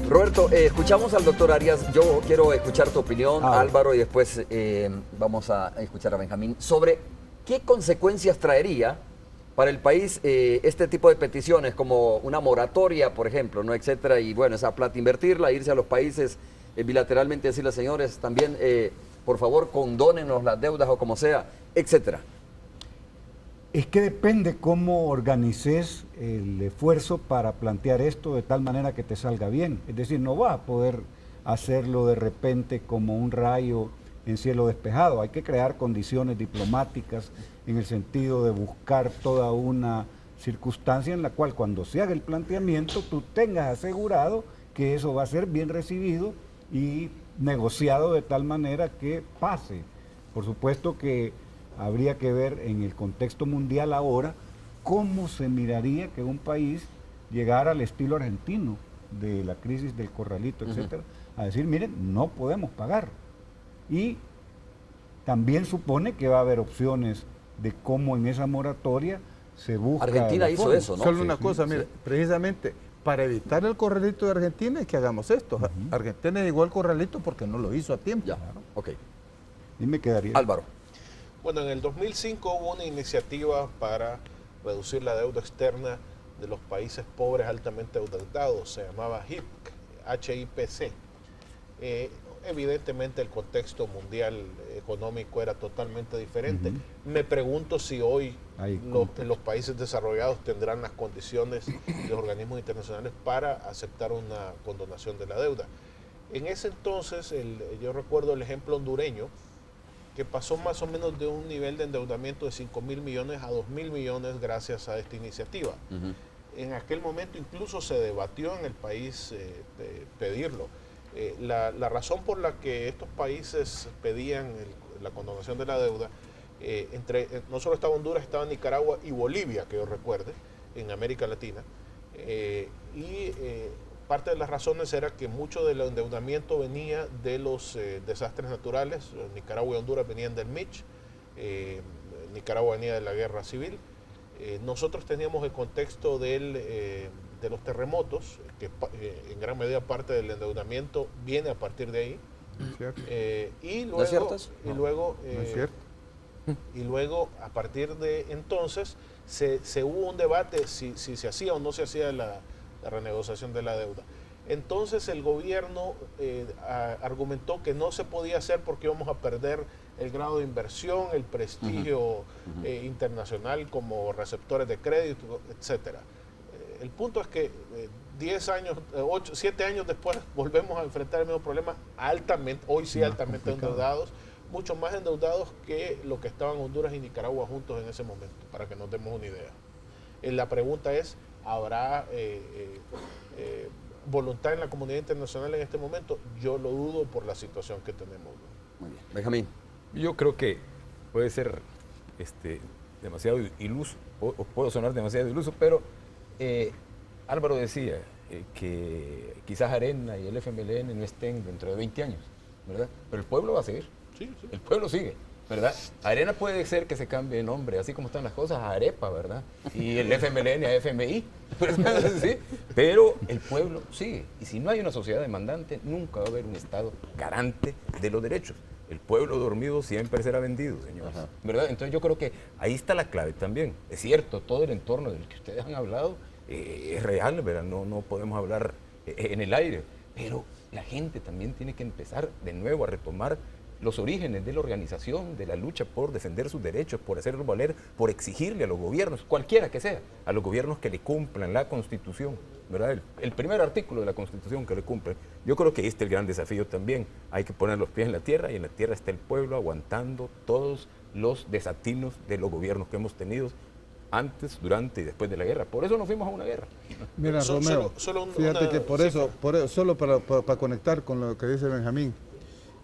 Roberto, escuchamos al doctor Arias. Yo quiero escuchar tu opinión, Álvaro, y después vamos a escuchar a Benjamín sobre qué consecuencias traería para el país este tipo de peticiones, como una moratoria, por ejemplo, ¿no? Etcétera, y bueno, esa plata invertirla, irse a los países bilateralmente, decirle, señores, también, por favor, condónenos las deudas o como sea, etcétera. Es que depende cómo organices el esfuerzo para plantear esto de tal manera que te salga bien. Es decir, no vas a poder hacerlo de repente como un rayo en cielo despejado. Hay que crear condiciones diplomáticas en el sentido de buscar toda una circunstancia en la cual cuando se haga el planteamiento tú tengas asegurado que eso va a ser bien recibido y negociado de tal manera que pase. Por supuesto que habría que ver en el contexto mundial ahora cómo se miraría que un país llegara al estilo argentino de la crisis del corralito, etcétera, a decir, miren, no podemos pagar. Y también supone que va a haber opciones de cómo en esa moratoria se busca... Argentina hizo eso, ¿no? Solo una cosa, mire, precisamente para evitar el corralito de Argentina es que hagamos esto. Argentina llegó al corralito porque no lo hizo a tiempo. Ya, ok. Y me quedaría... Álvaro. Bueno, en el 2005 hubo una iniciativa para reducir la deuda externa de los países pobres altamente endeudados, se llamaba HIPC. Evidentemente el contexto mundial económico era totalmente diferente. Me pregunto si hoy los países desarrollados tendrán las condiciones de los organismos internacionales para aceptar una condonación de la deuda. En ese entonces, yo recuerdo el ejemplo hondureño, que pasó más o menos de un nivel de endeudamiento de 5.000 millones a 2.000 millones gracias a esta iniciativa. En aquel momento incluso se debatió en el país pedirlo. La razón por la que estos países pedían la condonación de la deuda, no solo estaba Honduras, estaba Nicaragua y Bolivia, que yo recuerde, en América Latina, parte de las razones era que mucho del endeudamiento venía de los desastres naturales. Nicaragua y Honduras venían del Mitch, Nicaragua venía de la guerra civil. Nosotros teníamos el contexto de los terremotos, que en gran medida parte del endeudamiento viene a partir de ahí. Y luego, ¿No es cierto eso? Y luego, no es cierto. Y luego, a partir de entonces, se hubo un debate si se hacía o no se hacía la renegociación de la deuda. Entonces el gobierno argumentó que no se podía hacer porque íbamos a perder el grado de inversión, el prestigio internacional como receptores de crédito, etcétera. El punto es que 7 años después volvemos a enfrentar el mismo problema, hoy sí altamente endeudados, mucho más endeudados que lo que estaban Honduras y Nicaragua juntos en ese momento, para que nos demos una idea. La pregunta es, ¿habrá voluntad en la comunidad internacional en este momento? Yo lo dudo por la situación que tenemos. Muy bien. Benjamín. Yo creo que puede ser demasiado iluso, o puedo sonar demasiado iluso, pero Álvaro decía que quizás Arena y el FMLN no estén dentro de 20 años, ¿verdad? Pero el pueblo va a seguir. Sí. El pueblo sigue, ¿verdad? Arena puede ser que se cambie de nombre, así como están las cosas, a Arepa, ¿verdad? Y el FMLN a FMI, ¿verdad? ¿Sí? Pero el pueblo sigue. Y si no hay una sociedad demandante, nunca va a haber un Estado garante de los derechos. El pueblo dormido siempre será vendido, señores. ¿Verdad? Entonces yo creo que ahí está la clave también. Es cierto, todo el entorno del que ustedes han hablado es real, ¿verdad? No podemos hablar en el aire. Pero la gente también tiene que empezar de nuevo a retomar los orígenes de la organización, de la lucha por defender sus derechos, por hacerlos valer, por exigirle a los gobiernos, cualquiera que sea, a los gobiernos que le cumplan la Constitución, ¿verdad? El primer artículo de la Constitución que le cumplen. Yo creo que ahí está el gran desafío también. Hay que poner los pies en la tierra y en la tierra está el pueblo aguantando todos los desatinos de los gobiernos que hemos tenido antes, durante y después de la guerra. Por eso nos fuimos a una guerra. Mira, Romeo, fíjate que por eso, solo para conectar con lo que dice Benjamín,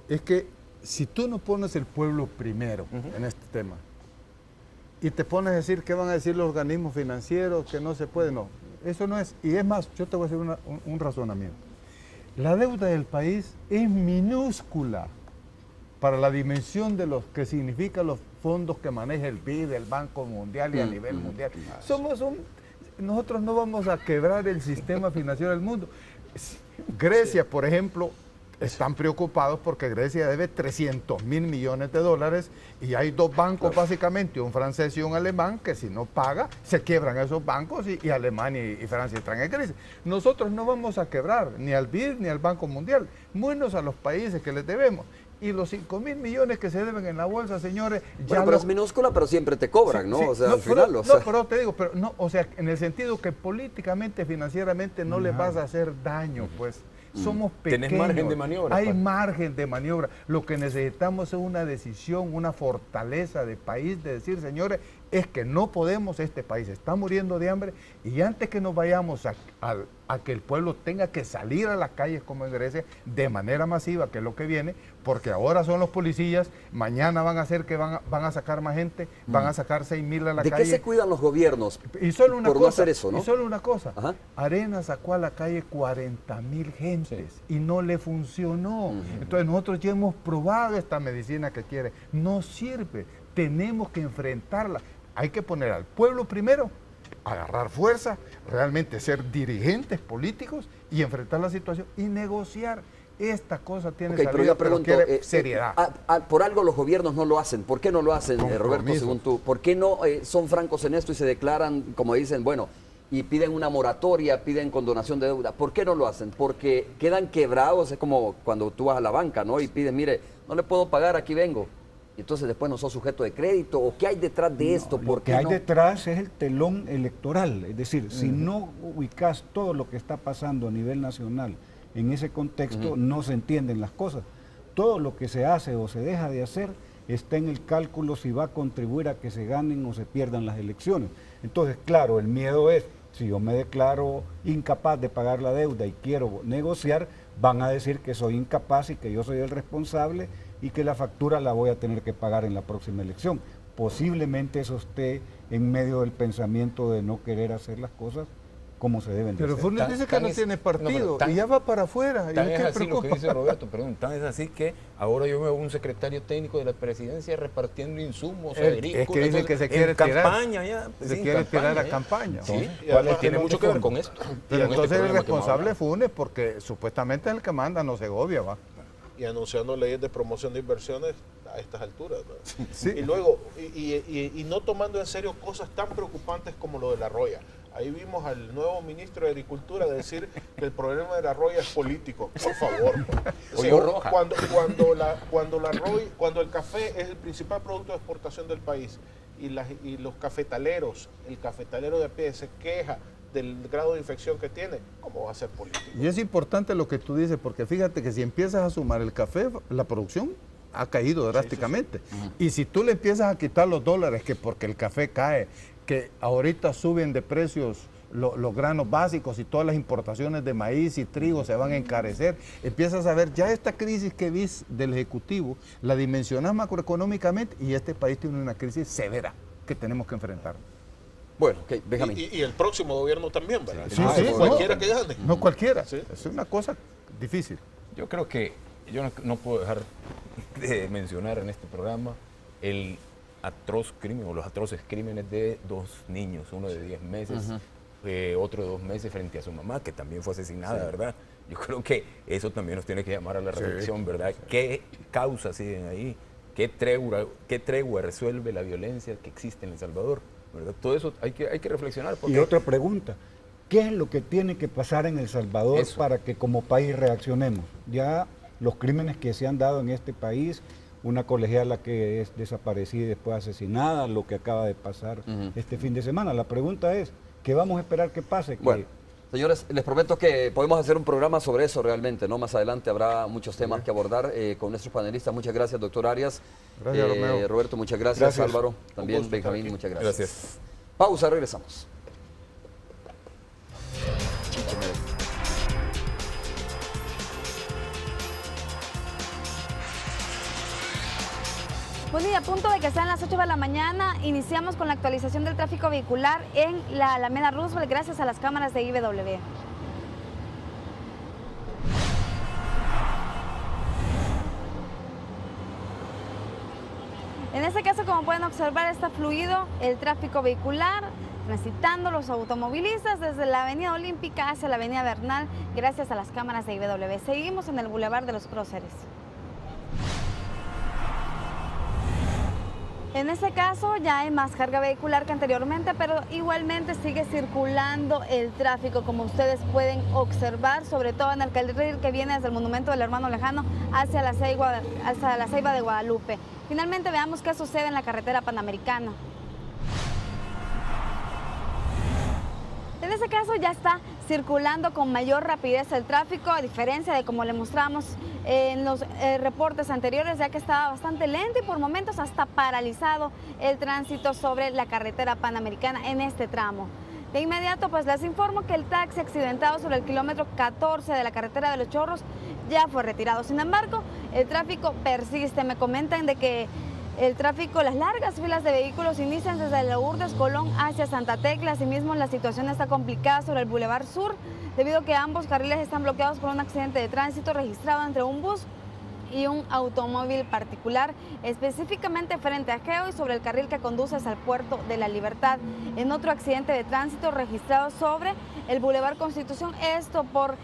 es que si tú no pones el pueblo primero en este tema y te pones a decir qué van a decir los organismos financieros, que no se puede, no. Eso no es. Y es más, yo te voy a hacer un razonamiento. La deuda del país es minúscula para la dimensión de lo que significan los fondos que maneja el BID, el Banco Mundial y a nivel mundial. Nosotros no vamos a quebrar el sistema financiero del mundo. Grecia, por ejemplo, están preocupados porque Grecia debe 300.000 millones de dólares y hay dos bancos básicamente, un francés y un alemán, que si no paga, se quiebran esos bancos y Alemania y Francia están en crisis. Nosotros no vamos a quebrar ni al BID ni al Banco Mundial, menos a los países que les debemos. Y los 5.000 millones que se deben en la bolsa, señores... Bueno, pero es minúscula, pero siempre te cobran, ¿no? Sí, o sea, no, al final... Pero, o sea... No, pero te digo, pero no, o sea, en el sentido que políticamente, financieramente no les vas a hacer daño, pues. Somos pequeños. Tenés margen de maniobra. Hay margen de maniobra. Lo que necesitamos es una decisión, una fortaleza de país, de decir, señores, es que no podemos, este país está muriendo de hambre, y antes que nos vayamos a que el pueblo tenga que salir a las calles como en Grecia de manera masiva, que es lo que viene, porque ahora son los policías, mañana van a hacer que van a sacar más gente, van a sacar 6.000 a la calle. ¿De qué se cuidan los gobiernos Y solo una por cosa, no hacer eso, ¿no? Y solo una cosa, Ajá. Arena sacó a la calle 40.000 gentes y no le funcionó. Entonces nosotros ya hemos probado esta medicina que quiere, no sirve, tenemos que enfrentarla. Hay que poner al pueblo primero, agarrar fuerza, realmente ser dirigentes políticos y enfrentar la situación y negociar. Esta cosa tiene salida, pero yo pregunto, pero quiere seriedad. Por algo los gobiernos no lo hacen. ¿Por qué no lo hacen, Roberto, según tú? ¿Por qué no son francos en esto y se declaran, como dicen, bueno, y piden una moratoria, piden condonación de deuda? ¿Por qué no lo hacen? Porque quedan quebrados, es como cuando tú vas a la banca, ¿no? Y piden, mire, no le puedo pagar, aquí vengo. Y entonces después no sos sujeto de crédito. ¿O qué hay detrás de esto? Lo que hay detrás es el telón electoral. Es decir, si no ubicas todo lo que está pasando a nivel nacional en ese contexto, no se entienden las cosas. Todo lo que se hace o se deja de hacer está en el cálculo si va a contribuir a que se ganen o se pierdan las elecciones. Entonces, claro, el miedo es, si yo me declaro incapaz de pagar la deuda y quiero negociar, van a decir que soy incapaz y que yo soy el responsable y que la factura la voy a tener que pagar en la próxima elección. Posiblemente eso esté en medio del pensamiento de no querer hacer las cosas como se deben de hacer. Pero Funes dice que no tiene partido y ya va para afuera. Tan es así lo que dice Roberto, perdón, tan es así que ahora yo veo un secretario técnico de la presidencia repartiendo insumos agrícolas. Es que dice que se quiere tirar. Campaña ya. Se quiere tirar a campaña. Sí, ¿no? tiene mucho que ver con esto. Pero entonces el responsable es Funes porque supuestamente es el que manda, no Segovia, va. Y anunciando leyes de promoción de inversiones a estas alturas, ¿no? Sí. Y luego, y no tomando en serio cosas tan preocupantes como lo de la roya. Ahí vimos al nuevo ministro de Agricultura decir que el problema de la roya es político. Por favor. Sí, cuando el café es el principal producto de exportación del país y los cafetaleros, el cafetalero de a pie se queja del grado de infección que tiene, ¿cómo va a ser político? Y es importante lo que tú dices, porque fíjate que si empiezas a sumar el café, la producción ha caído drásticamente. Sí. Y si tú le empiezas a quitar los dólares, que porque el café cae, que ahorita suben de precios los granos básicos y todas las importaciones de maíz y trigo se van a encarecer, empiezas a ver ya esta crisis que vis del Ejecutivo, la dimensionas macroeconómicamente y este país tiene una crisis severa que tenemos que enfrentar. Bueno, okay, Benjamín. Y el próximo gobierno también, ¿verdad? Sí, cualquiera que gane. No cualquiera, sí. Es una cosa difícil. Yo creo que yo no puedo dejar de mencionar en este programa el atroz crimen o los atroces crímenes de dos niños, uno de 10 meses, otro de 2 meses frente a su mamá, que también fue asesinada, ¿verdad? Yo creo que eso también nos tiene que llamar a la reflexión, ¿verdad? ¿Qué causas siguen ahí? ¿Qué tregua resuelve la violencia que existe en El Salvador? ¿Verdad? Todo eso hay que reflexionar. Y otra pregunta, ¿qué es lo que tiene que pasar en El Salvador para que como país reaccionemos? Ya los crímenes que se han dado en este país, una colegiala que es desaparecida y después asesinada, lo que acaba de pasar este fin de semana. La pregunta es, ¿qué vamos a esperar que pase? Bueno, señores, les prometo que podemos hacer un programa sobre eso realmente, ¿no? Más adelante habrá muchos temas que abordar con nuestros panelistas. Muchas gracias, doctor Arias. Gracias, Romeo. Roberto, muchas gracias. Álvaro, también Benjamín, muchas gracias. Gracias. Pausa, regresamos. Bueno, y a punto de que sean las 8 de la mañana, iniciamos con la actualización del tráfico vehicular en la Alameda Roosevelt gracias a las cámaras de IBW. En este caso, como pueden observar, está fluido el tráfico vehicular. transitando los automovilistas desde la avenida Olímpica hacia la avenida Bernal, gracias a las cámaras de IBW. Seguimos en el Boulevard de los Próceres. En este caso ya hay más carga vehicular que anteriormente, pero igualmente sigue circulando el tráfico, como ustedes pueden observar, sobre todo en el carril que viene desde el Monumento del Hermano Lejano hacia la Ceiba de Guadalupe. Finalmente veamos qué sucede en la carretera Panamericana. En este caso ya está circulando con mayor rapidez el tráfico, a diferencia de como le mostramos en los reportes anteriores, ya que estaba bastante lento y por momentos hasta paralizado el tránsito sobre la carretera Panamericana en este tramo. De inmediato pues les informo que el taxi accidentado sobre el kilómetro 14 de la carretera de Los Chorros ya fue retirado. Sin embargo, el tráfico persiste. Me comentan de que el tráfico, las largas filas de vehículos inician desde Lourdes Colón hacia Santa Tecla. Asimismo, la situación está complicada sobre el Boulevard Sur, debido a que ambos carriles están bloqueados por un accidente de tránsito registrado entre un bus y un automóvil particular, específicamente frente a Geo y sobre el carril que conduce hacia el Puerto de la Libertad. En otro accidente de tránsito registrado sobre el Boulevard Constitución, esto por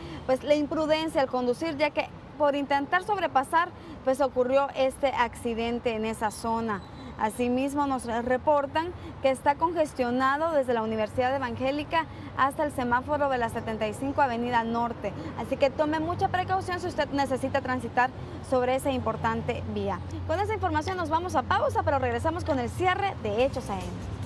la imprudencia al conducir, ya que por intentar sobrepasar ocurrió este accidente en esa zona. Asimismo nos reportan que está congestionado desde la Universidad Evangélica hasta el semáforo de la 75 Avenida Norte. Así que tome mucha precaución si usted necesita transitar sobre esa importante vía. Con esa información nos vamos a pausa, pero regresamos con el cierre de Hechos AM.